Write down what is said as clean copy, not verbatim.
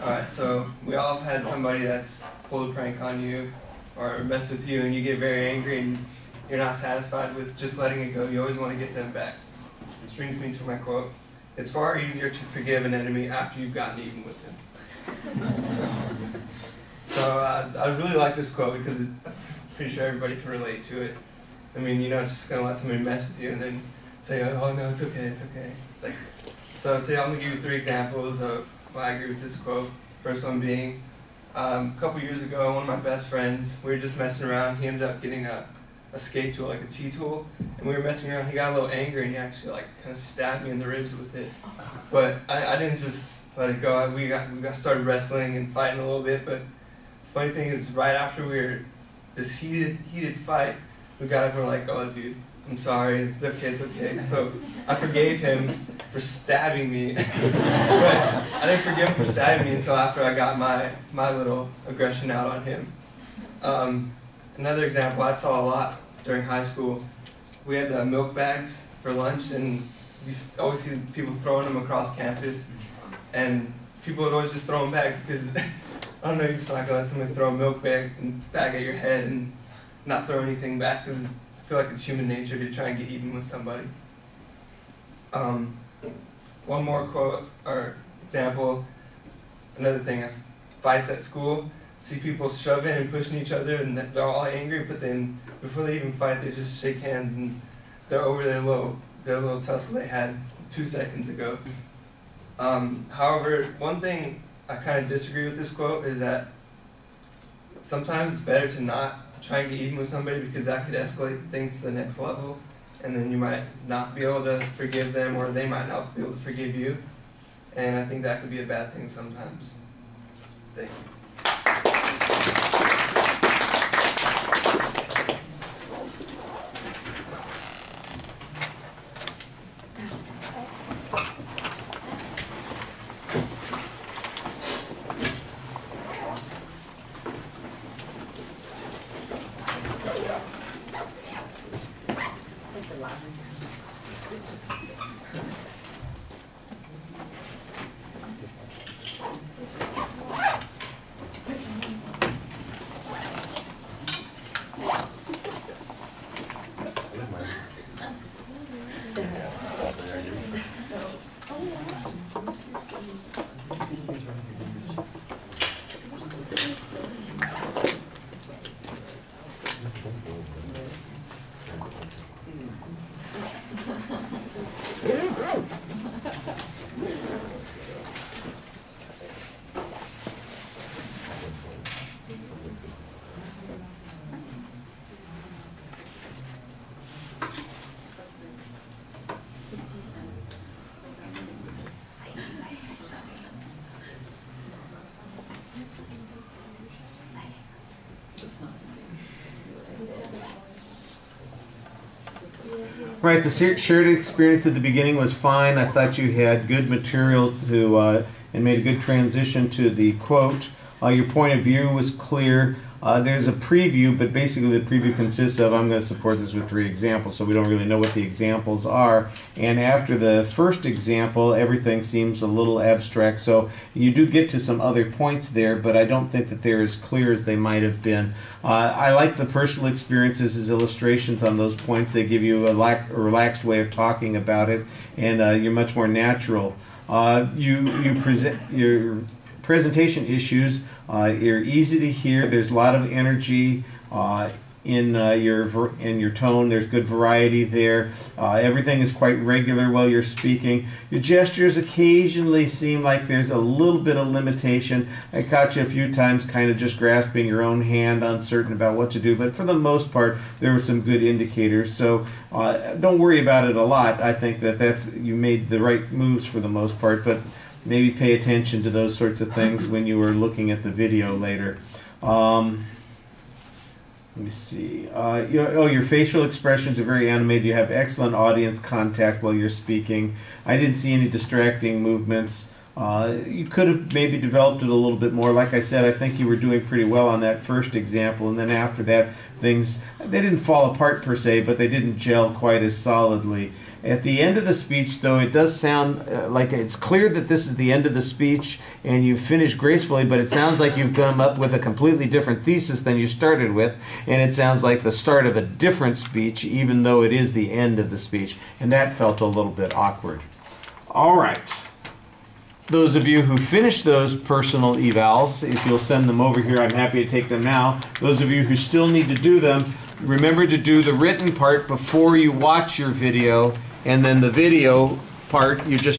Alright, so we all have had somebody that's pulled a prank on you or messed with you and you get very angry and you're not satisfied with just letting it go. You always want to get them back. Which brings me to my quote. It's far easier to forgive an enemy after you've gotten even with him. So I really like this quote because I'm pretty sure everybody can relate to it. I mean, you're not just going to let somebody mess with you and then say, oh no, it's okay, it's okay. Like, so today I'm going to give you 3 examples of why I agree with this quote. First one being, a couple years ago, one of my best friends, we were just messing around. He ended up getting a skate tool, like a T-tool, and we were messing around. He got a little angry and he actually like kind of stabbed me in the ribs with it. But I didn't just let it go. We got started wrestling and fighting a little bit. But the funny thing is, right after we were this heated fight, we got up and we're like, oh dude, I'm sorry, it's okay, it's okay. So I forgave him for stabbing me. But I didn't forgive him for stabbing me until after I got my little aggression out on him. Another example I saw a lot during high school, we had milk bags for lunch and you always see people throwing them across campus and people would always just throw them back because, I don't know, you're just not going to let somebody throw a milk bag at your head and not throw anything back because I feel like it's human nature to try and get even with somebody. One more quote or example, another thing, fights at school. See people shoving and pushing each other and they're all angry, but then before they even fight, they just shake hands and they're over their little tussle they had 2 seconds ago. However, one thing I kind of disagree with this quote is that sometimes it's better to not try and get even with somebody because that could escalate things to the next level and then you might not be able to forgive them or they might not be able to forgive you. And I think that could be a bad thing sometimes. Thank you. Right, the shared experience at the beginning was fine. I thought you had good material to and made a good transition to the quote. Your point of view was clear. There's a preview, but basically the preview consists of, I'm going to support this with 3 examples, so we don't really know what the examples are. And after the first example, everything seems a little abstract, so you do get to some other points there, but I don't think that they're as clear as they might have been. I like the personal experiences as illustrations on those points. They give you a relaxed way of talking about it, and you're much more natural. You present your presentation issues. You're easy to hear. There's a lot of energy in your tone. There's good variety there. Everything is quite regular while you're speaking. Your gestures occasionally seem like there's a little bit of limitation. I caught you a few times kind of just grasping your own hand, uncertain about what to do, but for the most part there were some good indicators. So don't worry about it a lot. I think that you made the right moves for the most part, but maybe pay attention to those sorts of things when you were looking at the video later. Let me see. Your facial expressions are very animated. You have excellent audience contact while you're speaking. I didn't see any distracting movements. You could have maybe developed it a little bit more. Like I said, I think you were doing pretty well on that first example, and then after that, they didn't fall apart per se, but they didn't gel quite as solidly. At the end of the speech, though, it does sound like it's clear that this is the end of the speech and you finished gracefully, but it sounds like you've come up with a completely different thesis than you started with, and it sounds like the start of a different speech, even though it is the end of the speech, and that felt a little bit awkward. All right. Those of you who finished those personal evals, if you'll send them over here, I'm happy to take them now. Those of you who still need to do them, remember to do the written part before you watch your video, and then the video part, you just